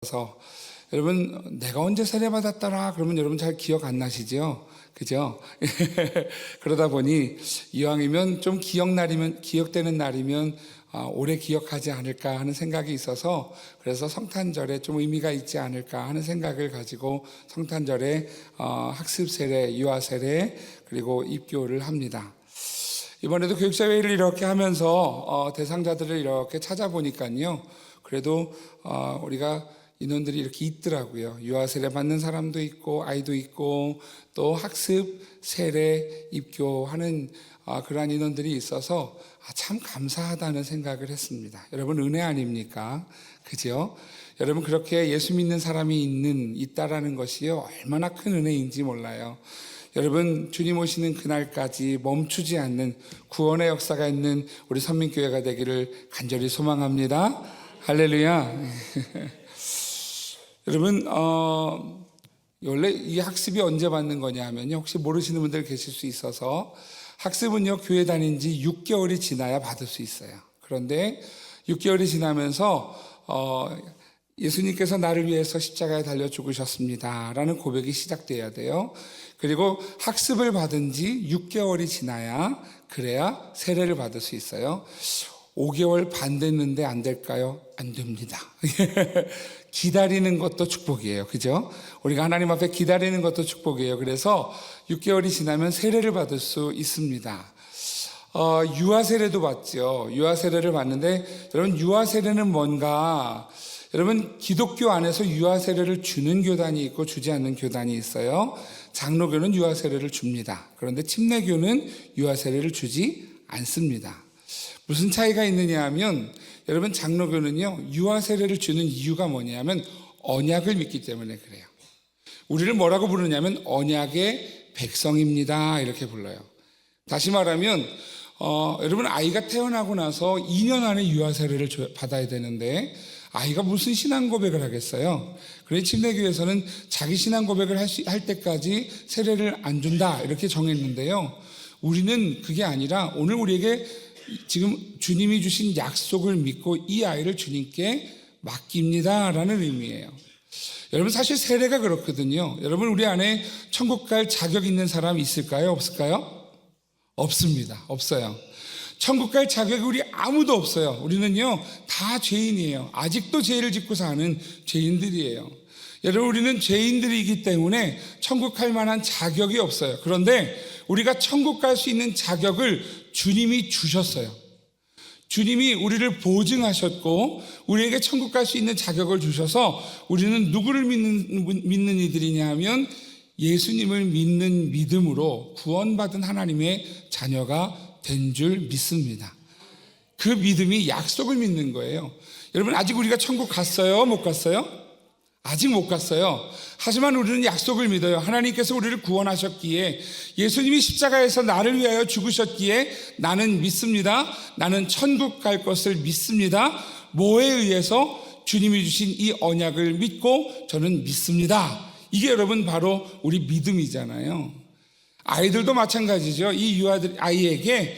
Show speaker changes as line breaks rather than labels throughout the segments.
있어서 여러분 내가 언제 세례받았더라 그러면 여러분 잘 기억 안 나시죠? 그죠? 그러다 보니 이왕이면 좀 기억되는 날이면 오래 기억하지 않을까 하는 생각이 있어서 그래서 성탄절에 좀 의미가 있지 않을까 하는 생각을 가지고 성탄절에 학습 세례, 유아 세례 그리고 입교를 합니다. 이번에도 교육사회를 이렇게 하면서 대상자들을 이렇게 찾아보니까요. 그래도 우리가 인원들이 이렇게 있더라고요. 유아 세례 받는 사람도 있고 아이도 있고 또 학습 세례 입교하는 그러한 인원들이 있어서 참 감사하다는 생각을 했습니다. 여러분 은혜 아닙니까? 그죠? 여러분 그렇게 예수 믿는 사람이 있다라는 것이요 얼마나 큰 은혜인지 몰라요. 여러분 주님 오시는 그날까지 멈추지 않는 구원의 역사가 있는 우리 선민교회가 되기를 간절히 소망합니다. 할렐루야. 여러분 원래 이 학습이 언제 받는 거냐 하면요 혹시 모르시는 분들 계실 수 있어서 학습은요 교회 다닌 지 6개월이 지나야 받을 수 있어요. 그런데 6개월이 지나면서 예수님께서 나를 위해서 십자가에 달려 죽으셨습니다 라는 고백이 시작돼야 돼요. 그리고 학습을 받은 지 6개월이 지나야 그래야 세례를 받을 수 있어요. 5개월 반 됐는데 안 될까요? 안 됩니다. 기다리는 것도 축복이에요. 그죠? 우리가 하나님 앞에 기다리는 것도 축복이에요. 그래서 6개월이 지나면 세례를 받을 수 있습니다. 유아 세례도 받죠. 유아 세례를 받는데 여러분 유아 세례는 뭔가 여러분 기독교 안에서 유아 세례를 주는 교단이 있고 주지 않는 교단이 있어요. 장로교는 유아 세례를 줍니다. 그런데 침례교는 유아 세례를 주지 않습니다. 무슨 차이가 있느냐 하면 여러분 장로교는요 유아 세례를 주는 이유가 뭐냐면 언약을 믿기 때문에 그래요. 우리를 뭐라고 부르냐면 언약의 백성입니다 이렇게 불러요. 다시 말하면 여러분 아이가 태어나고 나서 2년 안에 유아 세례를 받아야 되는데 아이가 무슨 신앙 고백을 하겠어요? 그래서 침례교에서는 자기 신앙 고백을 할 때까지 세례를 안 준다 이렇게 정했는데요. 우리는 그게 아니라 오늘 우리에게 지금 주님이 주신 약속을 믿고 이 아이를 주님께 맡깁니다 라는 의미예요. 여러분 사실 세례가 그렇거든요. 여러분 우리 안에 천국 갈 자격 있는 사람 있을까요? 없을까요? 없습니다. 없어요. 천국 갈 자격이 우리 아무도 없어요. 우리는요 다 죄인이에요. 아직도 죄를 짓고 사는 죄인들이에요. 여러분 우리는 죄인들이기 때문에 천국 갈 만한 자격이 없어요. 그런데 우리가 천국 갈 수 있는 자격을 주님이 주셨어요. 주님이 우리를 보증하셨고 우리에게 천국 갈 수 있는 자격을 주셔서 우리는 누구를 믿는 이들이냐 하면 예수님을 믿는 믿음으로 구원받은 하나님의 자녀가 된 줄 믿습니다. 그 믿음이 약속을 믿는 거예요. 여러분 아직 우리가 천국 갔어요? 못 갔어요? 아직 못 갔어요. 하지만 우리는 약속을 믿어요. 하나님께서 우리를 구원하셨기에 예수님이 십자가에서 나를 위하여 죽으셨기에 나는 믿습니다. 나는 천국 갈 것을 믿습니다. 뭐에 의해서? 주님이 주신 이 언약을 믿고 저는 믿습니다. 이게 여러분 바로 우리 믿음이잖아요. 아이들도 마찬가지죠. 이 아이에게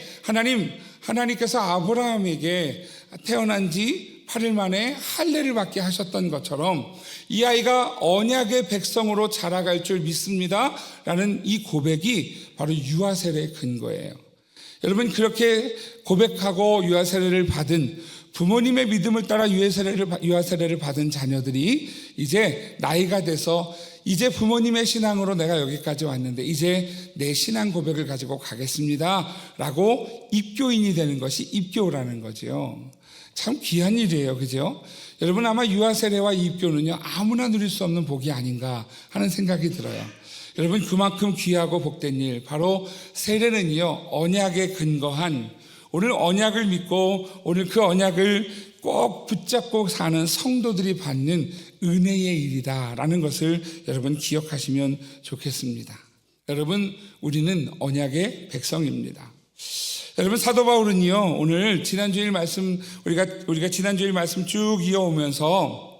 하나님께서 아브라함에게 태어난 지 8일 만에 할례를 받게 하셨던 것처럼 이 아이가 언약의 백성으로 자라갈 줄 믿습니다 라는 이 고백이 바로 유아 세례의 근거예요. 여러분 그렇게 고백하고 유아 세례를 받은 부모님의 믿음을 따라 유아 세례를 받은 자녀들이 이제 나이가 돼서 이제 부모님의 신앙으로 내가 여기까지 왔는데 이제 내 신앙 고백을 가지고 가겠습니다 라고 입교인이 되는 것이 입교라는 거죠. 참 귀한 일이에요. 그죠? 여러분 아마 유아 세례와 입교는요 아무나 누릴 수 없는 복이 아닌가 하는 생각이 들어요. 여러분 그만큼 귀하고 복된 일 바로 세례는요 언약에 근거한 오늘 언약을 믿고 오늘 그 언약을 꼭 붙잡고 사는 성도들이 받는 은혜의 일이다라는 것을 여러분 기억하시면 좋겠습니다. 여러분 우리는 언약의 백성입니다. 여러분 사도 바울은요 오늘 지난주일 말씀 우리가 지난주일 말씀 쭉 이어오면서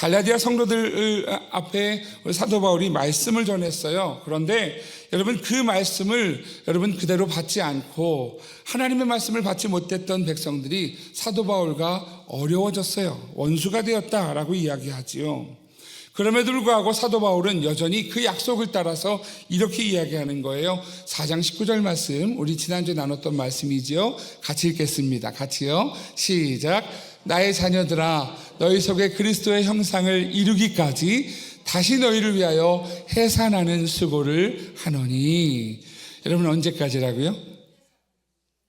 갈라디아 성도들 앞에 사도 바울이 말씀을 전했어요. 그런데 여러분, 그 말씀을 여러분 그대로 받지 않고 하나님의 말씀을 받지 못했던 백성들이 사도 바울과 어려워졌어요. 원수가 되었다라고 이야기하지요. 그럼에도 불구하고 사도 바울은 여전히 그 약속을 따라서 이렇게 이야기하는 거예요. 4장 19절 말씀, 우리 지난주에 나눴던 말씀이지요. 같이 읽겠습니다. 같이요. 시작. 나의 자녀들아, 너희 속에 그리스도의 형상을 이루기까지 다시 너희를 위하여 해산하는 수고를 하노니. 여러분, 언제까지라고요?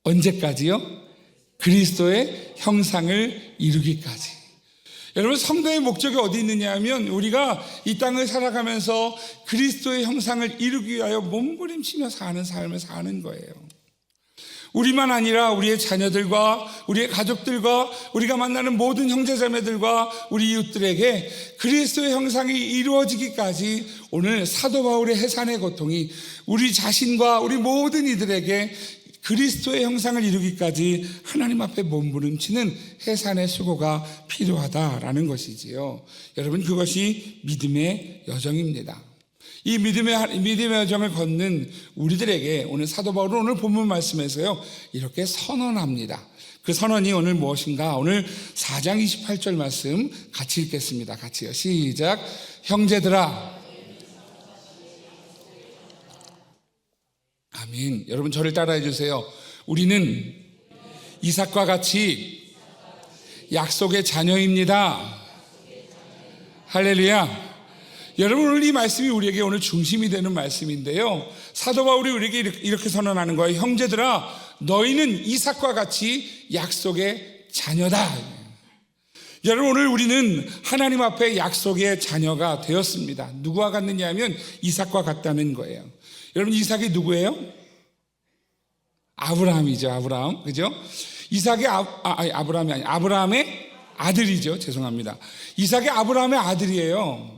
언제까지요? 그리스도의 형상을 이루기까지. 여러분, 성도의 목적이 어디 있느냐 하면 우리가 이 땅을 살아가면서 그리스도의 형상을 이루기 위하여 몸부림치며 사는 삶을 사는 거예요. 우리만 아니라 우리의 자녀들과 우리의 가족들과 우리가 만나는 모든 형제자매들과 우리 이웃들에게 그리스도의 형상이 이루어지기까지 오늘 사도 바울의 해산의 고통이 우리 자신과 우리 모든 이들에게 그리스도의 형상을 이루기까지 하나님 앞에 몸부림치는 해산의 수고가 필요하다라는 것이지요. 여러분, 그것이 믿음의 여정입니다. 이 믿음의 여정을 걷는 우리들에게 오늘 사도 바울은 오늘 본문 말씀에서요 이렇게 선언합니다. 그 선언이 오늘 무엇인가? 오늘 4장 28절 말씀 같이 읽겠습니다. 같이요. 시작. 형제들아. 아멘. 여러분, 저를 따라해 주세요. 우리는 이삭과 같이 약속의 자녀입니다. 할렐루야. 여러분, 오늘 이 말씀이 우리에게 오늘 중심이 되는 말씀인데요. 사도 바울이 우리에게 이렇게 선언하는 거예요. 형제들아, 너희는 이삭과 같이 약속의 자녀다. 여러분, 오늘 우리는 하나님 앞에 약속의 자녀가 되었습니다. 누구와 같느냐 하면 이삭과 같다는 거예요. 여러분, 이삭이 누구예요? 아브라함이죠. 아브라함. 그죠? 이삭이 아브라함이 아니 아브라함의 아들이죠. 죄송합니다. 이삭이 아브라함의 아들이에요.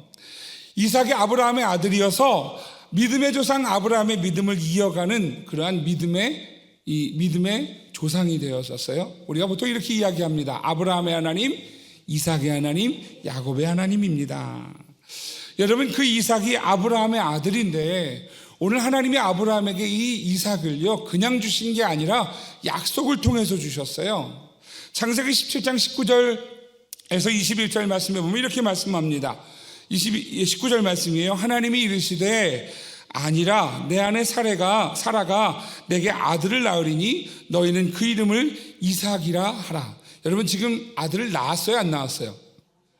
이삭이 아브라함의 아들이어서 믿음의 조상 아브라함의 믿음을 이어가는 그러한 믿음의 조상이 되었었어요. 우리가 보통 이렇게 이야기합니다. 아브라함의 하나님, 이삭의 하나님, 야곱의 하나님입니다. 여러분, 그 이삭이 아브라함의 아들인데 오늘 하나님이 아브라함에게 이 이삭을요 그냥 주신 게 아니라 약속을 통해서 주셨어요. 창세기 17장 19절에서 21절 말씀에 보면 이렇게 말씀합니다. 19절 말씀이에요. 하나님이 이르시되 아니라 내 아내 사라가 내게 아들을 낳으리니 너희는 그 이름을 이삭이라 하라. 여러분, 지금 아들을 낳았어요? 안 낳았어요?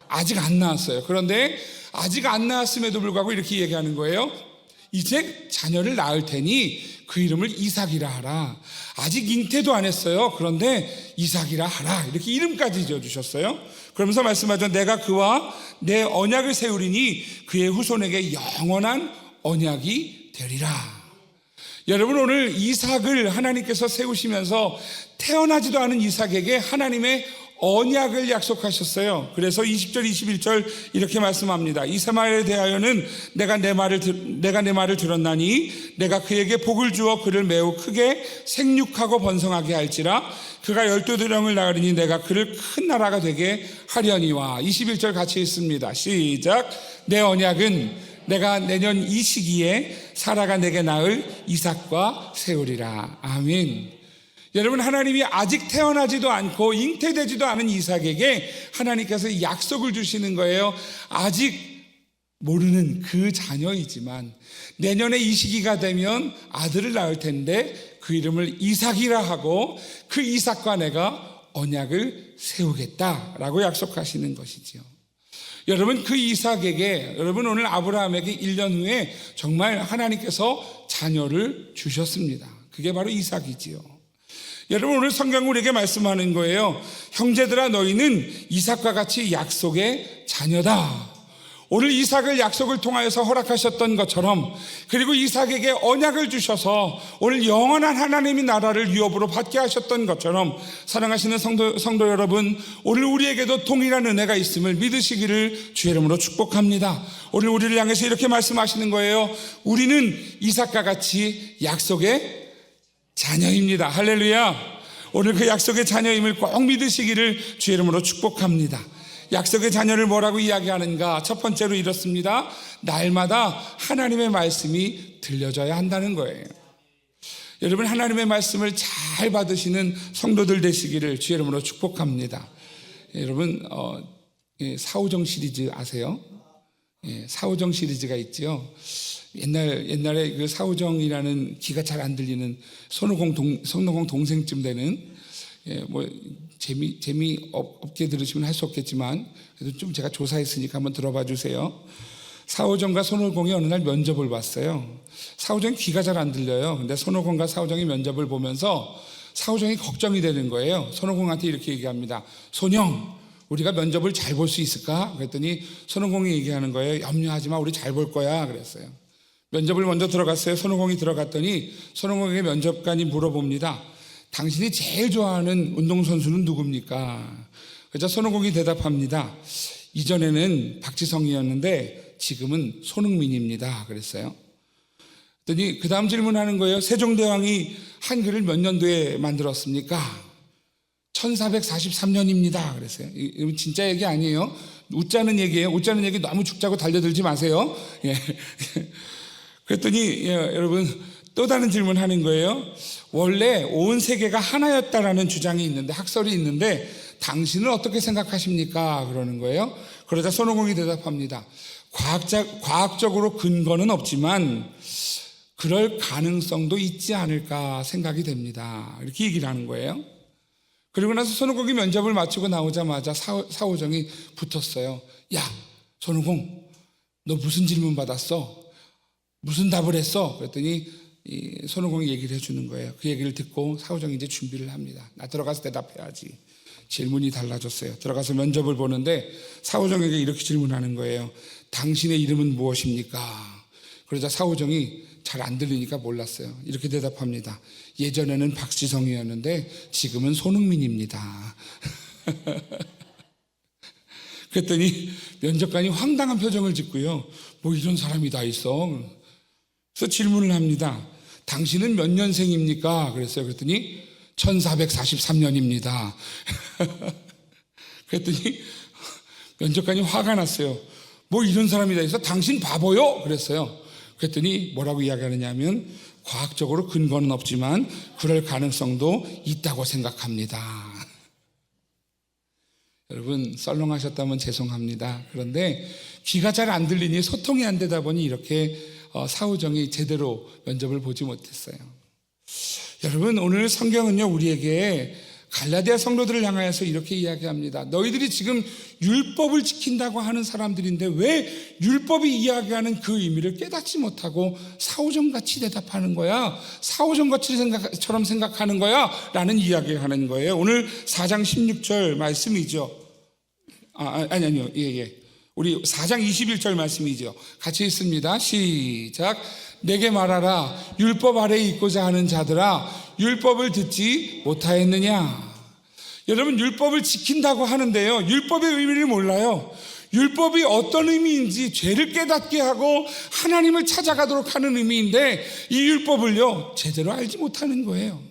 아직 안 낳았어요. 그런데 아직 안 낳았음에도 불구하고 이렇게 얘기하는 거예요. 이제 자녀를 낳을 테니 그 이름을 이삭이라 하라. 아직 잉태도 안 했어요. 그런데 이삭이라 하라. 이렇게 이름까지 지어주셨어요. 그러면서 말씀하죠. 내가 그와 내 언약을 세우리니 그의 후손에게 영원한 언약이 되리라. 여러분, 오늘 이삭을 하나님께서 세우시면서 태어나지도 않은 이삭에게 하나님의 언약을 약속하셨어요. 그래서 20절 21절 이렇게 말씀합니다. 이스마엘에 대하여는 내가 내 말을 들었나니 내가 그에게 복을 주어 그를 매우 크게 생육하고 번성하게 할지라. 그가 12대령을 낳으리니 내가 그를 큰 나라가 되게 하려니와. 21절 같이 읽습니다. 시작. 내 언약은 내가 내년 이 시기에 사라가 내게 낳을 이삭과 세우리라. 아멘. 여러분, 하나님이 아직 태어나지도 않고 잉태되지도 않은 이삭에게 하나님께서 약속을 주시는 거예요. 아직 모르는 그 자녀이지만 내년에 이 시기가 되면 아들을 낳을 텐데 그 이름을 이삭이라 하고 그 이삭과 내가 언약을 세우겠다라고 약속하시는 것이죠. 여러분, 그 이삭에게, 여러분, 오늘 아브라함에게 1년 후에 정말 하나님께서 자녀를 주셨습니다. 그게 바로 이삭이지요. 여러분, 오늘 성경 우리에게 말씀하는 거예요. 형제들아, 너희는 이삭과 같이 약속의 자녀다. 오늘 이삭을 약속을 통하여서 허락하셨던 것처럼, 그리고 이삭에게 언약을 주셔서 오늘 영원한 하나님의 나라를 유업으로 받게 하셨던 것처럼, 사랑하시는 성도 여러분, 오늘 우리에게도 동일한 은혜가 있음을 믿으시기를 주의 이름으로 축복합니다. 오늘 우리를 향해서 이렇게 말씀하시는 거예요. 우리는 이삭과 같이 약속의 자녀입니다. 할렐루야. 오늘 그 약속의 자녀임을 꼭 믿으시기를 주의 이름으로 축복합니다. 약속의 자녀를 뭐라고 이야기하는가? 첫 번째로 이렇습니다. 날마다 하나님의 말씀이 들려져야 한다는 거예요. 여러분, 하나님의 말씀을 잘 받으시는 성도들 되시기를 주의 이름으로 축복합니다. 여러분, 사오정 시리즈 아세요? 사오정 시리즈가 있죠. 옛날에 그 사오정이라는 귀가 잘 안 들리는 손오공 동생쯤 되는, 뭐 재미 없게 들으시면 할 수 없겠지만 그래도 좀 제가 조사했으니까 한번 들어봐 주세요. 사오정과 손오공이 어느 날 면접을 봤어요. 사오정이 귀가 잘 안 들려요. 근데 손오공과 사오정이 면접을 보면서 사오정이 걱정이 되는 거예요. 손오공한테 이렇게 얘기합니다. 손영, 우리가 면접을 잘 볼 수 있을까? 그랬더니 손오공이 얘기하는 거예요. 염려하지 마, 우리 잘 볼 거야. 그랬어요. 면접을 먼저 들어갔어요. 손오공이 들어갔더니 손오공에게 면접관이 물어봅니다. 당신이 제일 좋아하는 운동선수는 누굽니까? 그래서 손오공이 대답합니다. 이전에는 박지성이었는데 지금은 손흥민입니다. 그랬어요. 그랬더니 그 다음 질문하는 거예요. 세종대왕이 한글을 몇 년도에 만들었습니까? 1443년입니다. 그랬어요. 이거 진짜 얘기 아니에요. 웃자는 얘기예요. 웃자는 얘기 너무 죽자고 달려들지 마세요. 예. 그랬더니 여러분 또 다른 질문하는 거예요. 원래 온 세계가 하나였다라는 주장이 있는데, 학설이 있는데 당신은 어떻게 생각하십니까? 그러는 거예요. 그러자 손오공이 대답합니다. 과학적으로 근거는 없지만 그럴 가능성도 있지 않을까 생각이 됩니다. 이렇게 얘기를 하는 거예요. 그리고 나서 손오공이 면접을 마치고 나오자마자 사오정이 붙었어요. 야, 손오공, 너 무슨 질문 받았어? 무슨 답을 했어? 그랬더니 손오공이 얘기를 해주는 거예요. 그 얘기를 듣고 사오정이 이제 준비를 합니다. 나 들어가서 대답해야지. 질문이 달라졌어요. 들어가서 면접을 보는데 사오정에게 이렇게 질문하는 거예요. 당신의 이름은 무엇입니까? 그러자 사오정이 잘 안 들리니까 몰랐어요. 이렇게 대답합니다. 예전에는 박지성이었는데 지금은 손흥민입니다. 그랬더니 면접관이 황당한 표정을 짓고요. 뭐 이런 사람이 다 있어. 그래서 질문을 합니다. 당신은 몇 년생입니까? 그랬어요. 그랬더니 1443년입니다. 그랬더니 면접관이 화가 났어요. 뭐 이런 사람이 다 있어? 당신 바보요? 그랬어요. 그랬더니 뭐라고 이야기하느냐 하면 과학적으로 근거는 없지만 그럴 가능성도 있다고 생각합니다. 여러분 썰렁하셨다면 죄송합니다. 그런데 귀가 잘 안 들리니 소통이 안 되다 보니 이렇게 사오정이 제대로 면접을 보지 못했어요. 여러분 오늘 성경은요 우리에게 갈라디아 성도들을 향하여서 이렇게 이야기합니다. 너희들이 지금 율법을 지킨다고 하는 사람들인데 왜 율법이 이야기하는 그 의미를 깨닫지 못하고 사오정같이 대답하는 거야? 사오정처럼 생각하는 거야? 라는 이야기를 하는 거예요. 오늘 4장 16절 말씀이죠. 아니요. 예. 우리 4장 21절 말씀이죠. 같이 읽습니다. 시작. 내게 말하라. 율법 아래에 있고자 하는 자들아, 율법을 듣지 못하였느냐? 여러분 율법을 지킨다고 하는데요, 율법의 의미를 몰라요. 율법이 어떤 의미인지 죄를 깨닫게 하고 하나님을 찾아가도록 하는 의미인데 이 율법을요 제대로 알지 못하는 거예요.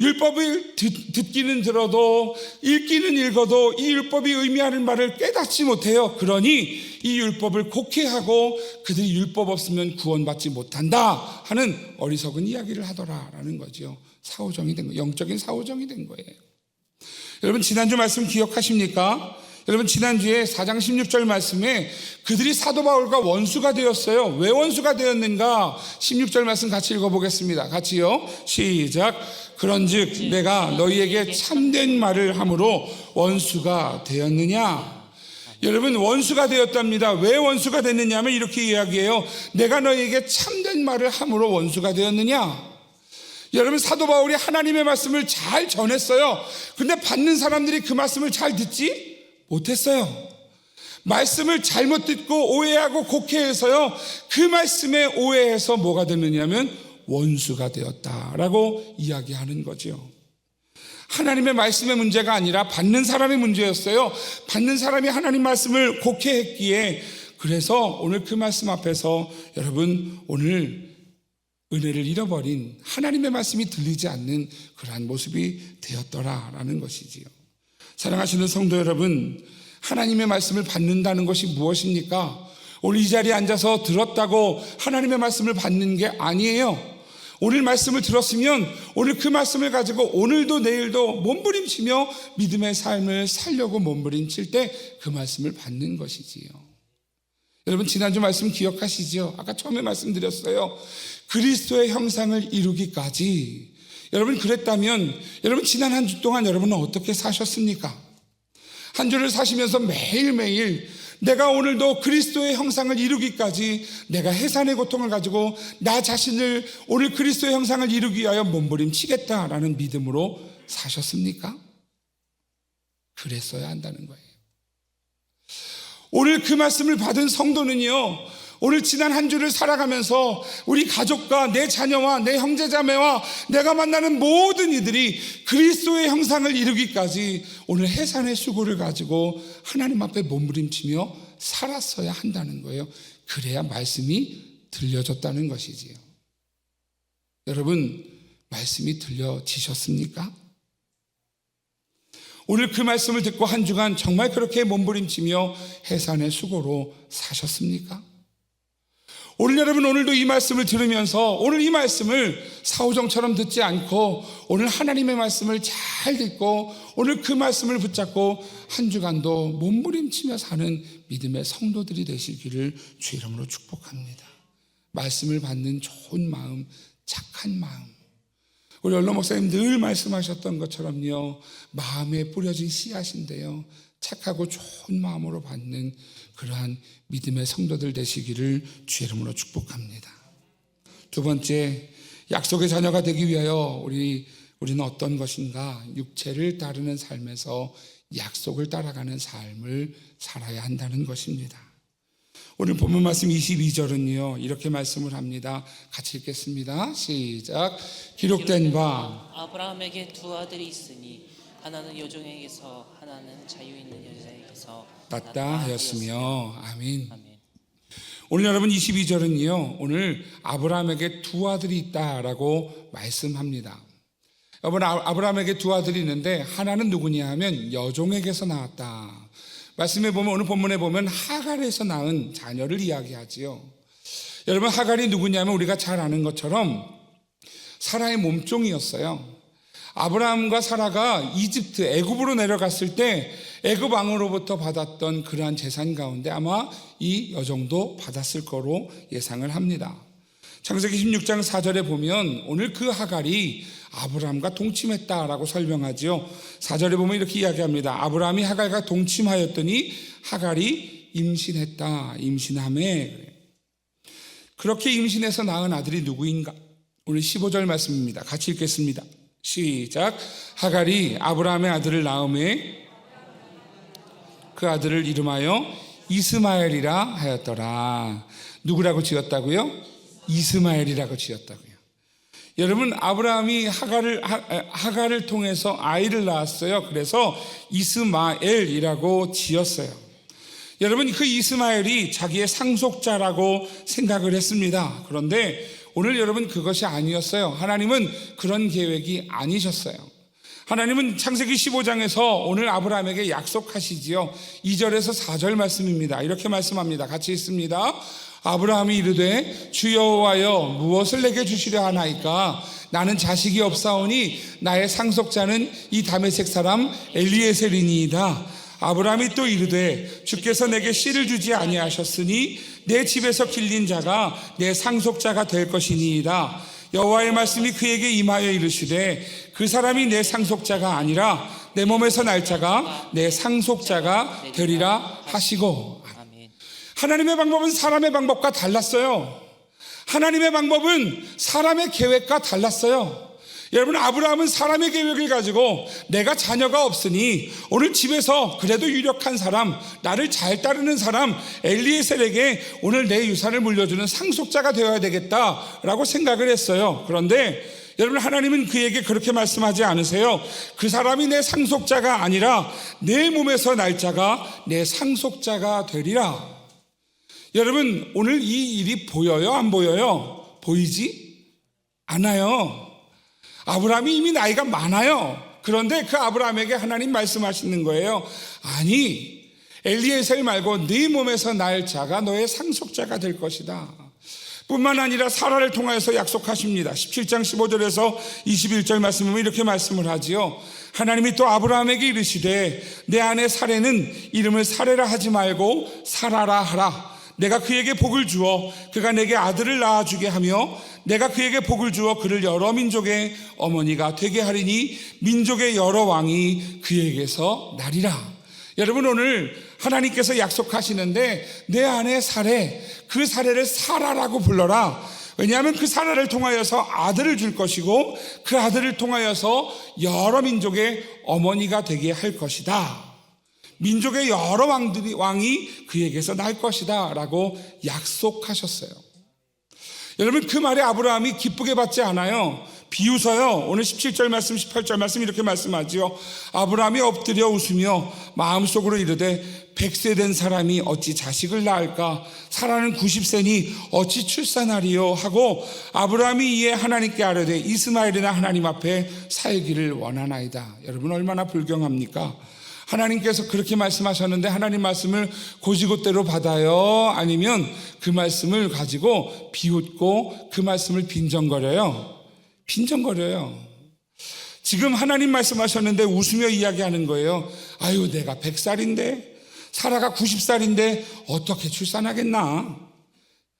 율법을 듣기는 들어도 읽기는 읽어도 이 율법이 의미하는 말을 깨닫지 못해요. 그러니 이 율법을 곡해하고 그들이 율법 없으면 구원받지 못한다 하는 어리석은 이야기를 하더라라는 거죠. 사오정이 된 거예요. 영적인 사오정이 된 거예요. 여러분 지난주 말씀 기억하십니까? 여러분 지난주에 4장 16절 말씀에 그들이 사도 바울과 원수가 되었어요. 왜 원수가 되었는가? 16절 말씀 같이 읽어보겠습니다. 같이요. 시작. 그런즉 내가 너희에게 참된 말을 함으로 원수가 되었느냐? 여러분 원수가 되었답니다. 왜 원수가 됐느냐 하면 이렇게 이야기해요. 내가 너희에게 참된 말을 함으로 원수가 되었느냐? 여러분 사도 바울이 하나님의 말씀을 잘 전했어요. 근데 받는 사람들이 그 말씀을 잘 듣지 못했어요. 말씀을 잘못 듣고 오해하고 곡해해서요 그 말씀에 오해해서 뭐가 됐느냐면 원수가 되었다라고 이야기하는 거죠. 하나님의 말씀의 문제가 아니라 받는 사람의 문제였어요. 받는 사람이 하나님 말씀을 곡해했기에, 그래서 오늘 그 말씀 앞에서 여러분 오늘 은혜를 잃어버린, 하나님의 말씀이 들리지 않는 그러한 모습이 되었더라라는 것이지요. 사랑하시는 성도 여러분, 하나님의 말씀을 받는다는 것이 무엇입니까? 오늘 이 자리에 앉아서 들었다고 하나님의 말씀을 받는 게 아니에요. 오늘 말씀을 들었으면 오늘 그 말씀을 가지고 오늘도 내일도 몸부림치며 믿음의 삶을 살려고 몸부림칠 때 그 말씀을 받는 것이지요. 여러분 지난주 말씀 기억하시죠? 아까 처음에 말씀드렸어요. 그리스도의 형상을 이루기까지. 여러분 그랬다면 여러분 지난 한 주 동안 여러분은 어떻게 사셨습니까? 한 주를 사시면서 매일매일 내가 오늘도 그리스도의 형상을 이루기까지 내가 해산의 고통을 가지고 나 자신을 오늘 그리스도의 형상을 이루기 위하여 몸부림치겠다라는 믿음으로 사셨습니까? 그랬어야 한다는 거예요. 오늘 그 말씀을 받은 성도는요, 오늘 지난 한 주를 살아가면서 우리 가족과 내 자녀와 내 형제자매와 내가 만나는 모든 이들이 그리스도의 형상을 이루기까지 오늘 해산의 수고를 가지고 하나님 앞에 몸부림치며 살았어야 한다는 거예요. 그래야 말씀이 들려졌다는 것이지요. 여러분 말씀이 들려지셨습니까? 오늘 그 말씀을 듣고 한 주간 정말 그렇게 몸부림치며 해산의 수고로 사셨습니까? 오늘 여러분 오늘도 이 말씀을 들으면서 오늘 이 말씀을 사후정처럼 듣지 않고 오늘 하나님의 말씀을 잘 듣고 오늘 그 말씀을 붙잡고 한 주간도 몸부림치며 사는 믿음의 성도들이 되시기를 주 이름으로 축복합니다. 말씀을 받는 좋은 마음, 착한 마음. 우리 연로 목사님 늘 말씀하셨던 것처럼요, 마음에 뿌려진 씨앗인데요, 착하고 좋은 마음으로 받는 그러한 믿음의 성도들 되시기를 주의 이름으로 축복합니다. 두 번째, 약속의 자녀가 되기 위하여 우리는 어떤 것인가? 육체를 따르는 삶에서 약속을 따라가는 삶을 살아야 한다는 것입니다. 오늘 본문 말씀 22절은요 이렇게 말씀을 합니다. 같이 읽겠습니다. 시작. 기록된 바
아브라함에게 두 아들이 있으니 하나는 여종에게서 하나는 자유 있는 여자에게서
낳다 하였으며. 아멘.
아멘.
오늘 여러분 22절은요 오늘 아브라함에게 두 아들이 있다라고 말씀합니다. 여러분 아브라함에게 두 아들이 있는데 하나는 누구냐 하면 여종에게서 나왔다. 말씀에 보면 오늘 본문에 보면 하갈에서 낳은 자녀를 이야기하지요. 여러분 하갈이 누구냐면 우리가 잘 아는 것처럼 사라의 몸종이었어요. 아브라함과 사라가 이집트 애굽으로 내려갔을 때 애굽 왕으로부터 받았던 그러한 재산 가운데 아마 이 여종도 받았을 거로 예상을 합니다. 창세기 16장 4절에 보면 오늘 그 하갈이 아브라함과 동침했다라고 설명하지요. 4절에 보면 이렇게 이야기합니다. 아브라함이 하갈과 동침하였더니 하갈이 임신했다. 임신하매. 그렇게 임신해서 낳은 아들이 누구인가? 오늘 15절 말씀입니다. 같이 읽겠습니다. 시작. 하갈이 아브라함의 아들을 낳음에 그 아들을 이름하여 이스마엘이라 하였더라. 누구라고 지었다고요? 이스마엘이라고 지었다고요. 여러분 아브라함이 하갈을 통해서 아이를 낳았어요. 그래서 이스마엘이라고 지었어요. 여러분 그 이스마엘이 자기의 상속자라고 생각을 했습니다. 그런데 오늘 여러분 그것이 아니었어요. 하나님은 그런 계획이 아니셨어요. 하나님은 창세기 15장에서 오늘 아브라함에게 약속하시지요. 2절에서 4절 말씀입니다. 이렇게 말씀합니다. 같이 읽습니다. 아브라함이 이르되 주 여호와여 무엇을 내게 주시려 하나이까? 나는 자식이 없사오니 나의 상속자는 이 다메섹 사람 엘리에셀이니이다. 아브라함이 또 이르되 주께서 내게 씨를 주지 아니하셨으니 내 집에서 길린 자가 내 상속자가 될 것이니이다. 여호와의 말씀이 그에게 임하여 이르시되 그 사람이 내 상속자가 아니라 내 몸에서 날 자가 내 상속자가 되리라 하시고. 하나님의 방법은 사람의 방법과 달랐어요. 하나님의 방법은 사람의 계획과 달랐어요. 여러분 아브라함은 사람의 계획을 가지고 내가 자녀가 없으니 오늘 집에서 그래도 유력한 사람, 나를 잘 따르는 사람 엘리에셀에게 오늘 내 유산을 물려주는 상속자가 되어야 되겠다라고 생각을 했어요. 그런데 여러분 하나님은 그에게 그렇게 말씀하지 않으세요. 그 사람이 내 상속자가 아니라 내 몸에서 날 자가 내 상속자가 되리라. 여러분 오늘 이 일이 보여요? 안 보여요? 보이지 않아요. 아브라함이 이미 나이가 많아요. 그런데 그 아브라함에게 하나님 말씀하시는 거예요. 아니 엘리에셀 말고 네 몸에서 날 자가 너의 상속자가 될 것이다. 뿐만 아니라 사라를 통하여서 약속하십니다. 17장 15절에서 21절 말씀은 이렇게 말씀을 하지요. 하나님이 또 아브라함에게 이르시되 내 아내 사레는 이름을 사레라 하지 말고 사라라 하라. 내가 그에게 복을 주어 그가 내게 아들을 낳아주게 하며 내가 그에게 복을 주어 그를 여러 민족의 어머니가 되게 하리니 민족의 여러 왕이 그에게서 나리라. 여러분, 오늘 하나님께서 약속하시는데 내 아내 사레, 그 사레를 사라라고 불러라. 왜냐하면 그 사라를 통하여서 아들을 줄 것이고 그 아들을 통하여서 여러 민족의 어머니가 되게 할 것이다. 민족의 여러 왕이 그에게서 날 것이다 라고 약속하셨어요. 여러분, 그 말에 아브라함이 기쁘게 받지 않아요. 비웃어요. 오늘 17절 말씀 18절 말씀 이렇게 말씀하지요. 아브라함이 엎드려 웃으며 마음속으로 이르되 100세 된 사람이 어찌 자식을 낳을까? 사라는 90세니 어찌 출산하리요? 하고 아브라함이 이에 하나님께 아뢰되 이스마엘이나 하나님 앞에 살기를 원하나이다. 여러분, 얼마나 불경합니까? 하나님께서 그렇게 말씀하셨는데 하나님 말씀을 곧이곧대로 받아요? 아니면 그 말씀을 가지고 비웃고 그 말씀을 빈정거려요? 빈정거려요. 지금 하나님 말씀하셨는데 웃으며 이야기하는 거예요. 아유, 내가 100살인데 사라가 90살인데 어떻게 출산하겠나?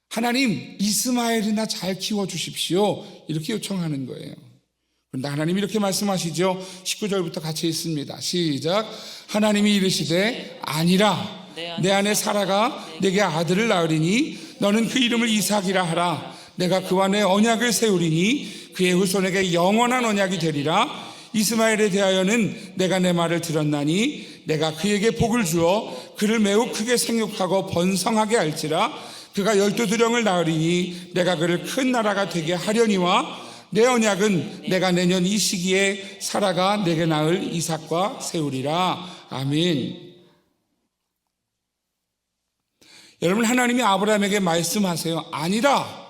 하나님, 이스마엘이나 잘 키워주십시오. 이렇게 요청하는 거예요. 그런데 하나님이 이렇게 말씀하시죠. 19절부터 같이 읽습니다. 시작. 하나님이 이르시되 아니라 내 아내 사라가 내게 아들을 낳으리니 너는 그 이름을 이삭이라 하라. 내가 그와 내 언약을 세우리니 그의 후손에게 영원한 언약이 되리라. 이스마엘에 대하여는 내가 내 말을 들었나니 내가 그에게 복을 주어 그를 매우 크게 생육하고 번성하게 할지라. 그가 12두령을 낳으리니 내가 그를 큰 나라가 되게 하려니와 내 언약은 내가 내년 이 시기에 사라가 내게 낳을 이삭과 세우리라. 아멘. 여러분, 하나님이 아브라함에게 말씀하세요. 아니다.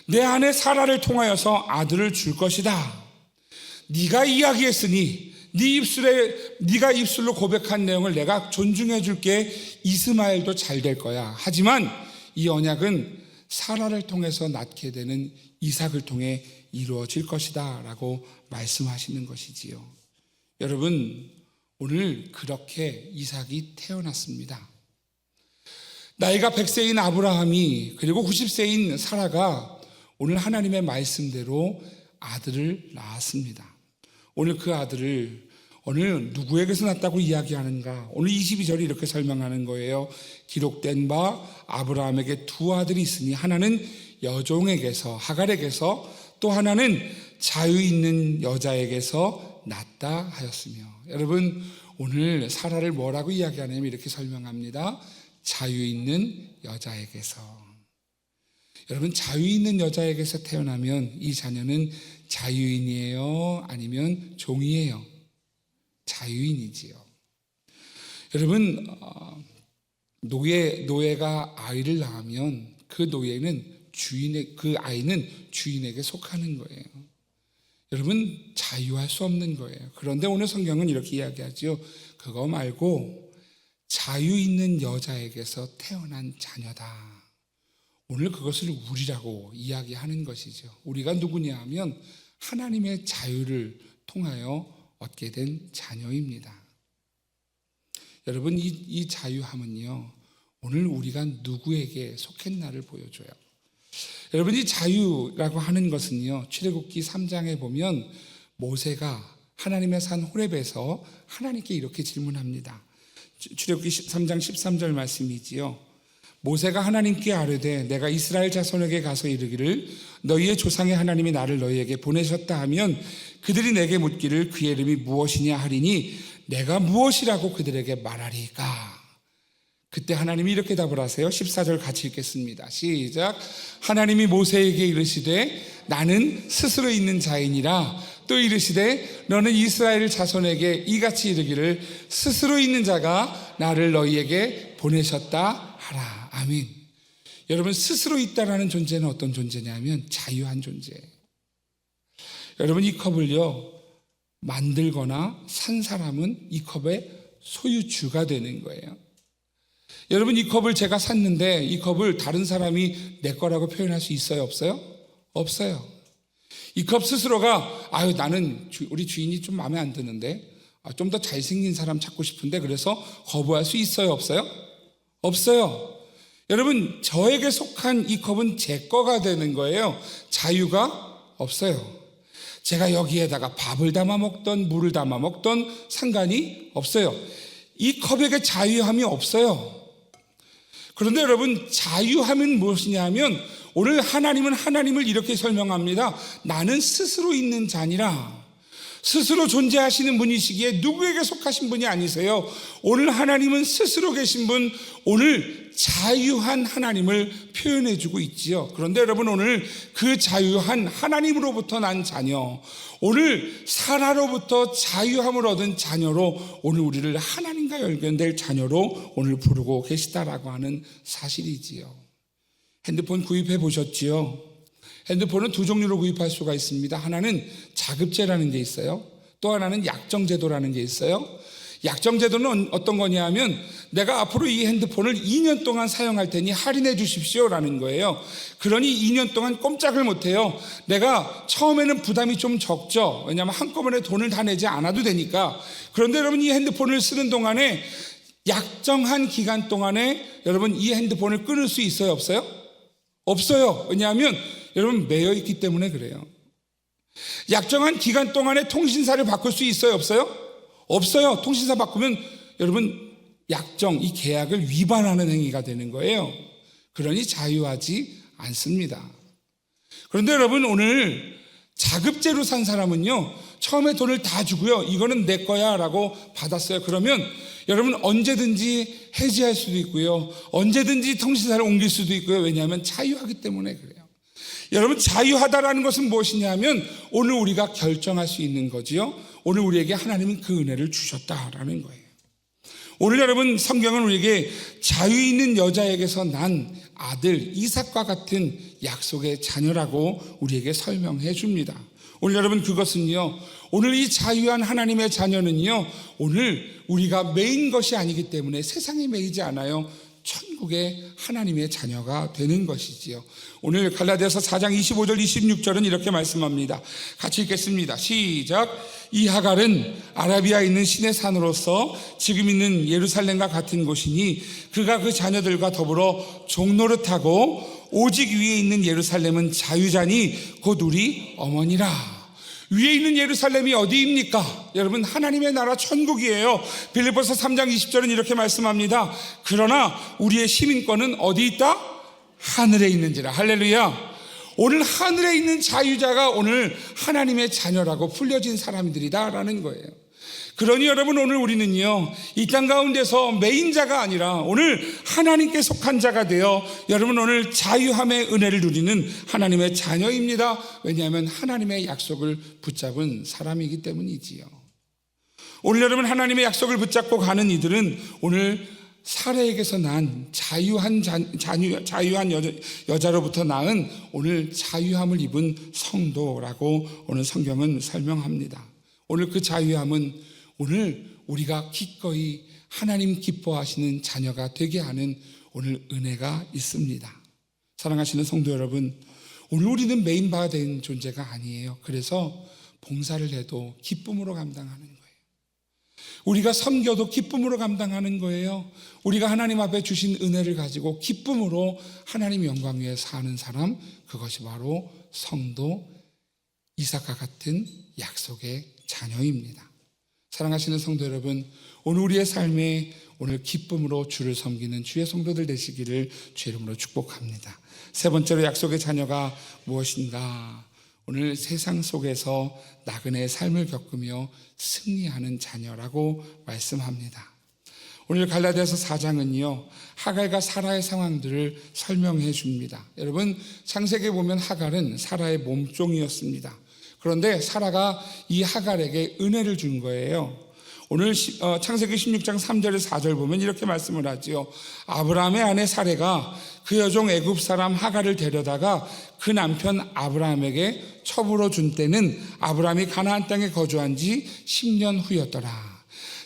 내 아내 사라를 통하여서 아들을 줄 것이다. 네가 이야기했으니 네가 입술로 고백한 내용을 내가 존중해 줄게. 이스마엘도 잘 될 거야. 하지만 이 언약은 사라를 통해서 낳게 되는 이삭을 통해 이루어질 것이다 라고 말씀하시는 것이지요. 여러분, 오늘 그렇게 이삭이 태어났습니다. 나이가 100세인 아브라함이 그리고 90세인 사라가 오늘 하나님의 말씀대로 아들을 낳았습니다. 오늘 그 아들을 오늘 누구에게서 낳았다고 이야기하는가? 오늘 22절이 이렇게 설명하는 거예요. 기록된 바 아브라함에게 두 아들이 있으니 하나는 여종에게서 하갈에게서 또 하나는 자유 있는 여자에게서 낳았다 하였으며. 여러분, 오늘 사라를 뭐라고 이야기하냐면 이렇게 설명합니다. 자유 있는 여자에게서. 여러분, 자유 있는 여자에게서 태어나면 이 자녀는 자유인이에요? 아니면 종이에요? 자유인이지요. 여러분, 노예가 아이를 낳으면 그 아이는 주인에게 속하는 거예요. 여러분, 자유할 수 없는 거예요. 그런데 오늘 성경은 이렇게 이야기하죠. 그거 말고 자유 있는 여자에게서 태어난 자녀다. 오늘 그것을 우리라고 이야기하는 것이죠. 우리가 누구냐 하면 하나님의 자유를 통하여 얻게 된 자녀입니다. 여러분, 이 자유함은요, 오늘 우리가 누구에게 속했나를 보여줘요. 여러분, 이 자유라고 하는 것은요, 출애굽기 3장에 보면 모세가 하나님의 산 호렙에서 하나님께 이렇게 질문합니다. 출애굽기 3장 13절 말씀이지요. 모세가 하나님께 아뢰되 내가 이스라엘 자손에게 가서 이르기를 너희의 조상의 하나님이 나를 너희에게 보내셨다 하면 그들이 내게 묻기를 그의 이름이 무엇이냐 하리니 내가 무엇이라고 그들에게 말하리까? 그때 하나님이 이렇게 답을 하세요. 14절 같이 읽겠습니다. 시작. 하나님이 모세에게 이르시되 나는 스스로 있는 자이니라. 또 이르시되 너는 이스라엘 자손에게 이같이 이르기를 스스로 있는 자가 나를 너희에게 보내셨다 하라. 아멘. 여러분, 스스로 있다라는 존재는 어떤 존재냐면 자유한 존재예요. 여러분, 이 컵을요 만들거나 산 사람은 이 컵에 소유주가 되는 거예요. 여러분, 이 컵을 제가 샀는데 이 컵을 다른 사람이 내 거라고 표현할 수 있어요, 없어요? 없어요. 이 컵 스스로가 나는 우리 주인이 좀 마음에 안 드는데 좀 더 잘생긴 사람 찾고 싶은데 그래서 거부할 수 있어요, 없어요? 없어요. 여러분, 저에게 속한 이 컵은 제 거가 되는 거예요. 자유가 없어요. 제가 여기에다가 밥을 담아 먹던 물을 담아 먹던 상관이 없어요. 이 컵에게 자유함이 없어요. 그런데 여러분, 자유함은 무엇이냐 하면 오늘 하나님은 하나님을 이렇게 설명합니다. 나는 스스로 있는 자니라. 스스로 존재하시는 분이시기에 누구에게 속하신 분이 아니세요. 오늘 하나님은 스스로 계신 분, 오늘 자유한 하나님을 표현해 주고 있지요. 그런데 여러분, 오늘 그 자유한 하나님으로부터 난 자녀, 오늘 사라로부터 자유함을 얻은 자녀로 오늘 우리를 하나님과 연결될 자녀로 오늘 부르고 계시다라고 하는 사실이지요. 핸드폰 구입해 보셨지요? 핸드폰은 두 종류로 구입할 수가 있습니다. 하나는 자급제라는 게 있어요. 또 하나는 약정제도라는 게 있어요. 약정제도는 어떤 거냐 하면 내가 앞으로 이 핸드폰을 2년 동안 사용할 테니 할인해 주십시오라는 거예요. 그러니 2년 동안 꼼짝을 못해요. 내가 처음에는 부담이 좀 적죠. 왜냐하면 한꺼번에 돈을 다 내지 않아도 되니까. 그런데 여러분, 이 핸드폰을 쓰는 동안에 약정한 기간 동안에 여러분 이 핸드폰을 끊을 수 있어요, 없어요? 없어요. 왜냐하면 여러분 매여 있기 때문에 그래요. 약정한 기간 동안에 통신사를 바꿀 수 있어요, 없어요? 없어요. 통신사 바꾸면 여러분 약정, 이 계약을 위반하는 행위가 되는 거예요. 그러니 자유하지 않습니다. 그런데 여러분, 오늘 자급제로 산 사람은요, 처음에 돈을 다 주고요, 이거는 내 거야 라고 받았어요. 그러면 여러분 언제든지 해지할 수도 있고요, 언제든지 통신사를 옮길 수도 있고요. 왜냐하면 자유하기 때문에 그래요. 여러분, 자유하다라는 것은 무엇이냐면 오늘 우리가 결정할 수 있는 거지요. 오늘 우리에게 하나님은 그 은혜를 주셨다라는 거예요. 오늘 여러분, 성경은 우리에게 자유 있는 여자에게서 난 아들 이삭과 같은 약속의 자녀라고 우리에게 설명해 줍니다. 오늘 여러분, 그것은요, 오늘 이 자유한 하나님의 자녀는요, 오늘 우리가 매인 것이 아니기 때문에 세상에 매이지 않아요. 천국의 하나님의 자녀가 되는 것이지요. 오늘 갈라디아서 4장 25절 26절은 이렇게 말씀합니다. 같이 읽겠습니다. 시작. 이 하갈은 아라비아에 있는 신의 산으로서 지금 있는 예루살렘과 같은 곳이니 그가 그 자녀들과 더불어 종노릇하고 오직 위에 있는 예루살렘은 자유자니 곧 우리 어머니라. 위에 있는 예루살렘이 어디입니까? 여러분, 하나님의 나라 천국이에요. 빌립보서 3장 20절은 이렇게 말씀합니다. 그러나 우리의 시민권은 어디 있다? 하늘에 있는지라. 할렐루야. 오늘 하늘에 있는 자유자가 오늘 하나님의 자녀라고 불려진 사람들이다라는 거예요. 그러니 여러분, 오늘 우리는요, 이 땅 가운데서 매인자가 아니라 오늘 하나님께 속한 자가 되어 여러분 오늘 자유함의 은혜를 누리는 하나님의 자녀입니다. 왜냐하면 하나님의 약속을 붙잡은 사람이기 때문이지요. 오늘 여러분, 하나님의 약속을 붙잡고 가는 이들은 오늘 사라에게서 난 자유한 여자로부터 낳은 오늘 자유함을 입은 성도라고 오늘 성경은 설명합니다. 오늘 그 자유함은 오늘 우리가 기꺼이 하나님 기뻐하시는 자녀가 되게 하는 오늘 은혜가 있습니다. 사랑하시는 성도 여러분, 오늘 우리는 메인바가 된 존재가 아니에요. 그래서 봉사를 해도 기쁨으로 감당하는 거예요. 우리가 섬겨도 기쁨으로 감당하는 거예요. 우리가 하나님 앞에 주신 은혜를 가지고 기쁨으로 하나님 영광 위에 사는 사람, 그것이 바로 성도 이삭과 같은 약속의 자녀입니다. 사랑하시는 성도 여러분, 오늘 우리의 삶에 오늘 기쁨으로 주를 섬기는 주의 성도들 되시기를 주의 이름으로 축복합니다. 세 번째로 약속의 자녀가 무엇인가? 오늘 세상 속에서 나그네의 삶을 겪으며 승리하는 자녀라고 말씀합니다. 오늘 갈라디아서 4장은요, 하갈과 사라의 상황들을 설명해 줍니다. 여러분, 창세기에 보면 하갈은 사라의 몸종이었습니다. 그런데 사라가 이 하갈에게 은혜를 준 거예요. 오늘 창세기 16장 3절에서 4절 보면 이렇게 말씀을 하지요. 아브라함의 아내 사레가 그 여종 애굽 사람 하갈을 데려다가 그 남편 아브라함에게 첩으로 준 때는 아브라함이 가나안 땅에 거주한 지 10년 후였더라.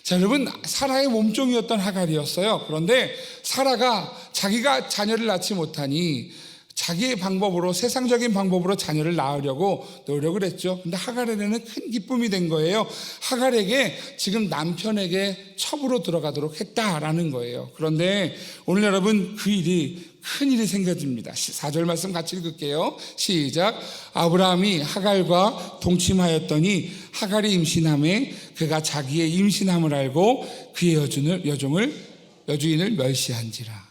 자, 여러분, 사라의 몸종이었던 하갈이었어요. 그런데 사라가 자기가 자녀를 낳지 못하니 자기의 방법으로, 세상적인 방법으로 자녀를 낳으려고 노력을 했죠. 근데 하갈에게는 큰 기쁨이 된 거예요. 하갈에게 지금 남편에게 첩으로 들어가도록 했다라는 거예요. 그런데 오늘 여러분, 그 일이 큰 일이 생겨집니다. 4절 말씀 같이 읽을게요. 시작. 아브라함이 하갈과 동침하였더니 하갈이 임신함에 그가 자기의 임신함을 알고 그의 여주인을 멸시한지라.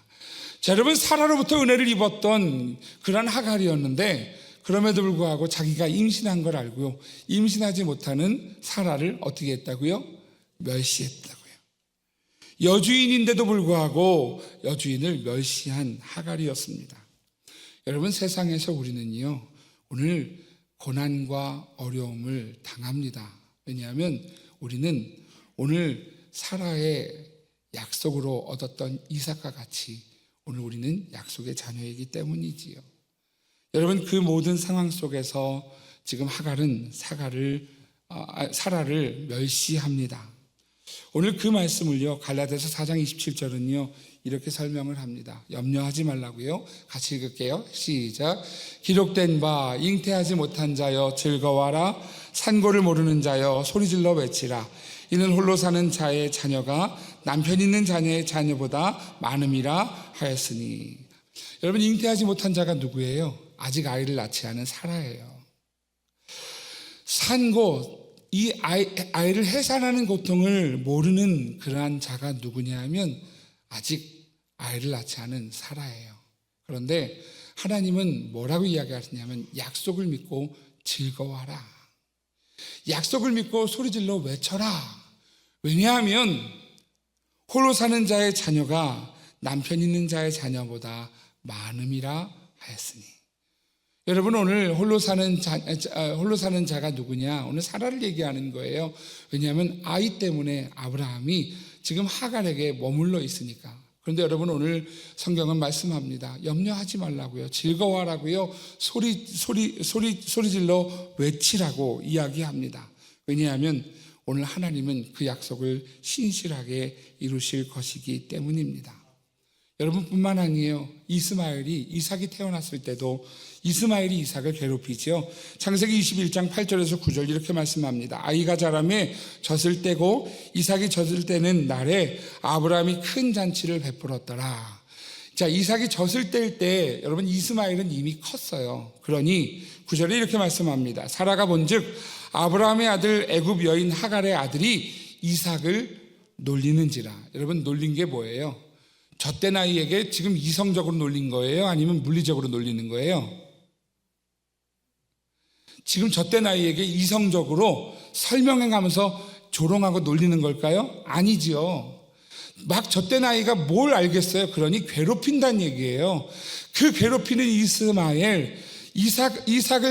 자, 여러분, 사라로부터 은혜를 입었던 그런 하갈이었는데 그럼에도 불구하고 자기가 임신한 걸 알고요, 임신하지 못하는 사라를 어떻게 했다고요? 멸시했다고요. 여주인인데도 불구하고 여주인을 멸시한 하갈이었습니다. 여러분, 세상에서 우리는요, 오늘 고난과 어려움을 당합니다. 왜냐하면 우리는 오늘 사라의 약속으로 얻었던 이삭과 같이 오늘 우리는 약속의 자녀이기 때문이지요. 여러분, 그 모든 상황 속에서 지금 하갈은 사라를 멸시합니다. 오늘 그 말씀을요, 갈라디아서 4장 27절은요 이렇게 설명을 합니다. 염려하지 말라고요. 같이 읽을게요. 시작. 기록된 바 잉태하지 못한 자여 즐거워하라. 산고를 모르는 자여 소리질러 외치라. 이는 홀로 사는 자의 자녀가 남편 있는 자녀의 자녀보다 많음이라 하였으니. 여러분, 잉태하지 못한 자가 누구예요? 아직 아이를 낳지 않은 사라예요. 산고, 이 아이를 해산하는 고통을 모르는 그러한 자가 누구냐 하면 아직 아이를 낳지 않은 사라예요. 그런데 하나님은 뭐라고 이야기하시냐면 약속을 믿고 즐거워하라. 약속을 믿고 소리질러 외쳐라. 왜냐하면 홀로 사는 자의 자녀가 남편 있는 자의 자녀보다 많음이라 하였으니. 여러분, 오늘 홀로 사는 자가 누구냐? 오늘 사라를 얘기하는 거예요. 왜냐하면 아이 때문에 아브라함이 지금 하갈에게 머물러 있으니까. 그런데 여러분, 오늘 성경은 말씀합니다. 염려하지 말라고요. 즐거워하라고요. 소리질러 외치라고 이야기합니다. 왜냐하면 오늘 하나님은 그 약속을 신실하게 이루실 것이기 때문입니다. 여러분뿐만 아니에요. 이삭이 태어났을 때도 이스마엘이 이삭을 괴롭히지요. 창세기 21장 8절에서 9절 이렇게 말씀합니다. 아이가 자라매 젖을 떼고 이삭이 젖을 떼는 날에 아브라함이 큰 잔치를 베풀었더라. 자, 이삭이 젖을 뗄 때 여러분, 이스마엘은 이미 컸어요. 그러니 9절에 이렇게 말씀합니다. 사라가 본즉 아브라함의 아들 애굽 여인 하갈의 아들이 이삭을 놀리는지라. 여러분, 놀린 게 뭐예요? 젖된 아이에게 지금 이성적으로 놀린 거예요? 아니면 물리적으로 놀리는 거예요? 지금 젖된 아이에게 이성적으로 설명해가면서 조롱하고 놀리는 걸까요? 아니지요. 막 젖된 아이가 뭘 알겠어요? 그러니 괴롭힌다는 얘기예요. 그 괴롭히는 이삭을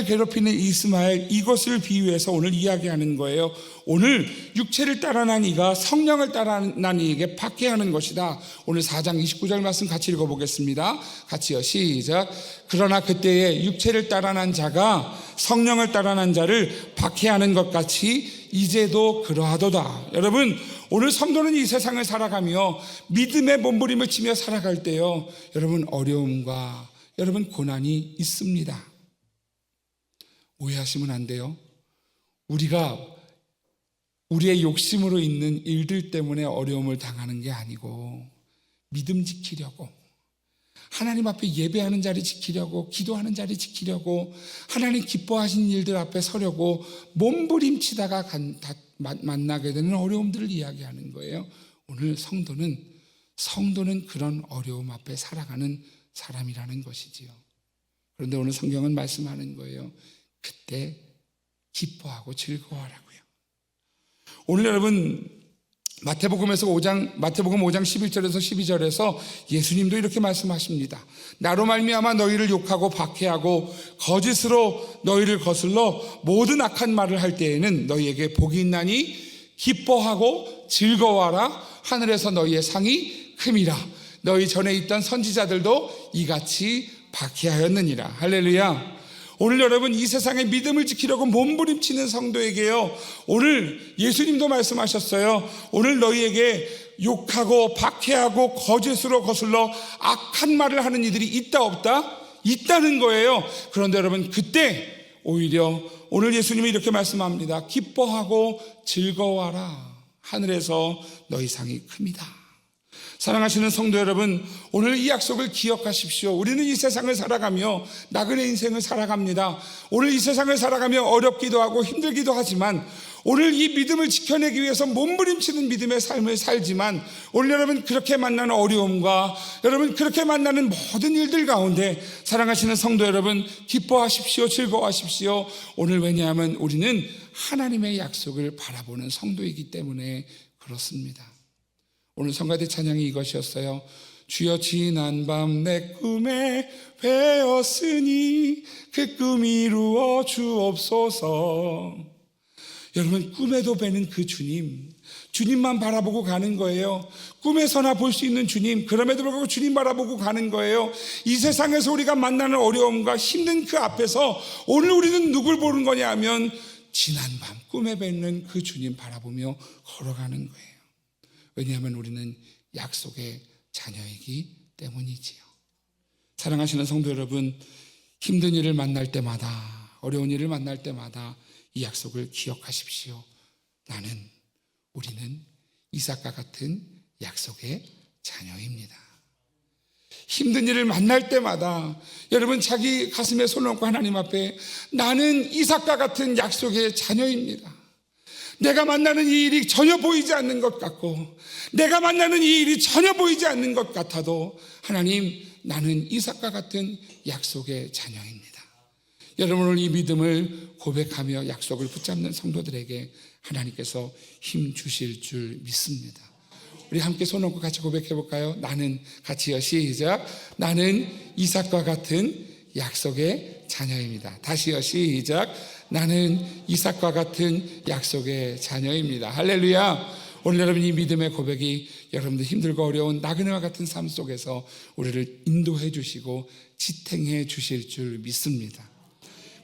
괴롭히는 이스마엘, 이것을 비유해서 오늘 이야기하는 거예요. 오늘 육체를 따라 난 이가 성령을 따라 난 이에게 박해하는 것이다. 오늘 4장 29절 말씀 같이 읽어보겠습니다. 같이요. 시작. 그러나 그때에 육체를 따라 난 자가 성령을 따라 난 자를 박해하는 것 같이 이제도 그러하도다. 여러분, 오늘 성도는 이 세상을 살아가며 믿음의 몸부림을 치며 살아갈 때요, 여러분, 어려움과 여러분 고난이 있습니다. 오해하시면 안 돼요. 우리가 우리의 욕심으로 있는 일들 때문에 어려움을 당하는 게 아니고, 믿음 지키려고, 하나님 앞에 예배하는 자리 지키려고, 기도하는 자리 지키려고, 하나님 기뻐하신 일들 앞에 서려고 몸부림치다가 만나게 되는 어려움들을 이야기하는 거예요. 오늘 성도는 그런 어려움 앞에 살아가는 사람이라는 것이지요. 그런데 오늘 성경은 말씀하는 거예요. 그때 기뻐하고 즐거워하라고요. 오늘 여러분, 마태복음 5장 11절에서 12절에서 예수님도 이렇게 말씀하십니다. 나로 말미암아 너희를 욕하고 박해하고 거짓으로 너희를 거슬러 모든 악한 말을 할 때에는 너희에게 복이 있나니 기뻐하고 즐거워하라. 하늘에서 너희의 상이 큼이라. 너희 전에 있던 선지자들도 이같이 박해하였느니라. 할렐루야. 오늘 여러분 이 세상의 믿음을 지키려고 몸부림치는 성도에게요, 오늘 예수님도 말씀하셨어요. 오늘 너희에게 욕하고 박해하고 거짓으로 거슬러 악한 말을 하는 이들이 있다 없다? 있다는 거예요. 그런데 여러분 그때 오히려 오늘 예수님이 이렇게 말씀합니다. 기뻐하고 즐거워하라. 하늘에서 너희 상이 큽니다. 사랑하시는 성도 여러분, 오늘 이 약속을 기억하십시오. 우리는 이 세상을 살아가며 나그네 인생을 살아갑니다. 오늘 이 세상을 살아가며 어렵기도 하고 힘들기도 하지만 오늘 이 믿음을 지켜내기 위해서 몸부림치는 믿음의 삶을 살지만 오늘 여러분 그렇게 만나는 어려움과 여러분 그렇게 만나는 모든 일들 가운데 사랑하시는 성도 여러분, 기뻐하십시오. 즐거워하십시오. 오늘 왜냐하면 우리는 하나님의 약속을 바라보는 성도이기 때문에 그렇습니다. 오늘 성가대 찬양이 이것이었어요. 주여 지난 밤 내 꿈에 배었으니 그 꿈 이루어 주옵소서. 여러분 꿈에도 뵈는 그 주님만 바라보고 가는 거예요. 꿈에서나 볼 수 있는 주님, 그럼에도 불구하고 주님 바라보고 가는 거예요. 이 세상에서 우리가 만나는 어려움과 힘든 그 앞에서 오늘 우리는 누굴 보는 거냐 하면 지난 밤 꿈에 뵙는 그 주님 바라보며 걸어가는 거예요. 왜냐하면 우리는 약속의 자녀이기 때문이지요. 사랑하시는 성도 여러분, 힘든 일을 만날 때마다, 어려운 일을 만날 때마다 이 약속을 기억하십시오. 우리는 이삭과 같은 약속의 자녀입니다. 힘든 일을 만날 때마다 여러분 자기 가슴에 손을 얹고 하나님 앞에 나는 이삭과 같은 약속의 자녀입니다. 내가 만나는 이 일이 전혀 보이지 않는 것 같고 내가 만나는 이 일이 전혀 보이지 않는 것 같아도 하나님, 나는 이삭과 같은 약속의 자녀입니다. 여러분 오늘 이 믿음을 고백하며 약속을 붙잡는 성도들에게 하나님께서 힘 주실 줄 믿습니다. 우리 함께 손 얹고 같이 고백해 볼까요? 나는, 같이요, 시작. 나는 이삭과 같은 약속의 자녀입니다. 다시요, 시작. 나는 이삭과 같은 약속의 자녀입니다. 할렐루야. 오늘 여러분 이 믿음의 고백이 여러분들 힘들고 어려운 나그네와 같은 삶 속에서 우리를 인도해 주시고 지탱해 주실 줄 믿습니다.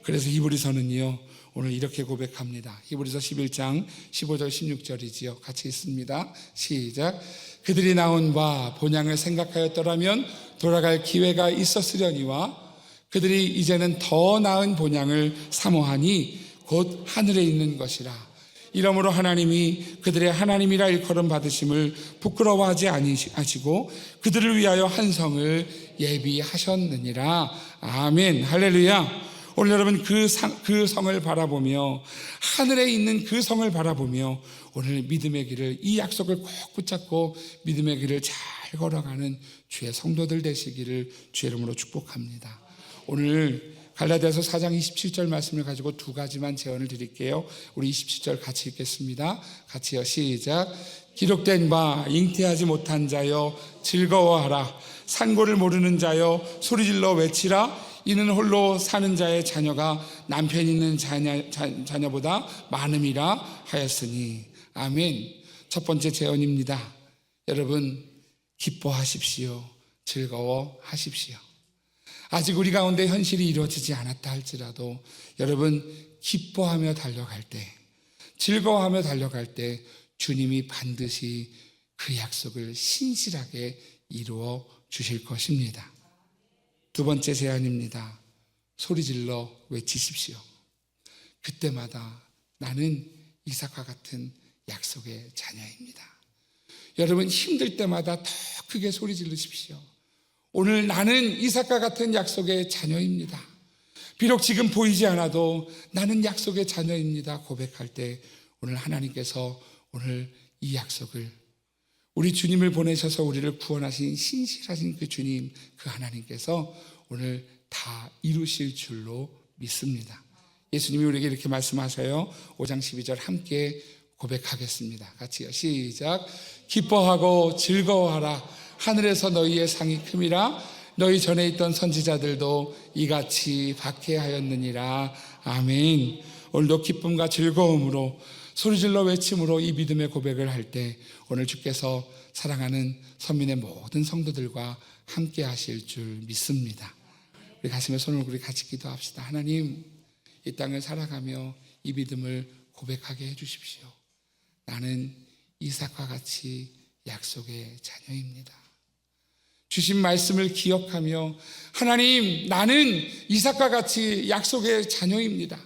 그래서 히브리서는요 오늘 이렇게 고백합니다. 히브리서 11장 15절 16절이지요. 같이 있습니다. 시작. 그들이 나온 바 본향을 생각하였더라면 돌아갈 기회가 있었으려니와 그들이 이제는 더 나은 본향을 사모하니 곧 하늘에 있는 것이라. 이러므로 하나님이 그들의 하나님이라 일컬음 받으심을 부끄러워하지 아니하시고 그들을 위하여 한 성을 예비하셨느니라. 아멘. 할렐루야. 오늘 여러분 그 성을 바라보며 하늘에 있는 그 성을 바라보며 오늘 믿음의 길을, 이 약속을 꼭 붙잡고 믿음의 길을 잘 걸어가는 주의 성도들 되시기를 주의 이름으로 축복합니다. 오늘 갈라디아서 4장 27절 말씀을 가지고 두 가지만 제언을 드릴게요. 우리 27절 같이 읽겠습니다. 같이요, 시작. 기록된 바 잉태하지 못한 자여 즐거워하라. 산고를 모르는 자여 소리질러 외치라. 이는 홀로 사는 자의 자녀가 남편 있는 자녀보다 많음이라 하였으니. 아멘. 첫 번째 제언입니다. 여러분 기뻐하십시오. 즐거워하십시오. 아직 우리 가운데 현실이 이루어지지 않았다 할지라도 여러분 기뻐하며 달려갈 때, 즐거워하며 달려갈 때 주님이 반드시 그 약속을 신실하게 이루어 주실 것입니다. 두 번째 제안입니다. 소리질러 외치십시오. 그때마다 나는 이삭과 같은 약속의 자녀입니다. 여러분 힘들 때마다 더 크게 소리 지르십시오. 오늘 나는 이삭과 같은 약속의 자녀입니다. 비록 지금 보이지 않아도 나는 약속의 자녀입니다. 고백할 때 오늘 하나님께서 오늘 이 약속을, 우리 주님을 보내셔서 우리를 구원하신 신실하신 그 주님, 그 하나님께서 오늘 다 이루실 줄로 믿습니다. 예수님이 우리에게 이렇게 말씀하셔요. 5장 12절 함께 고백하겠습니다. 같이요, 시작. 기뻐하고 즐거워하라. 하늘에서 너희의 상이 큼이라. 너희 전에 있던 선지자들도 이같이 박해하였느니라. 아멘. 오늘도 기쁨과 즐거움으로 소리질러 외침으로 이 믿음의 고백을 할 때 오늘 주께서 사랑하는 선민의 모든 성도들과 함께 하실 줄 믿습니다. 우리 가슴에 손을 얹고 우리 같이 기도합시다. 하나님, 이 땅을 살아가며 이 믿음을 고백하게 해주십시오. 나는 이삭과 같이 약속의 자녀입니다. 주신 말씀을 기억하며 하나님, 나는 이삭과 같이 약속의 자녀입니다.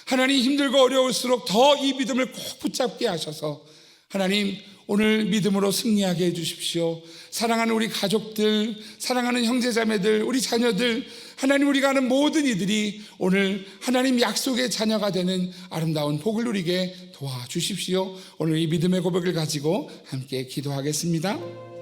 하나님, 힘들고 어려울수록 더 이 믿음을 꼭 붙잡게 하셔서 하나님, 오늘 믿음으로 승리하게 해주십시오. 사랑하는 우리 가족들, 사랑하는 형제자매들, 우리 자녀들, 하나님, 우리가 아는 모든 이들이 오늘 하나님 약속의 자녀가 되는 아름다운 복을 누리게 도와주십시오. 오늘 이 믿음의 고백을 가지고 함께 기도하겠습니다.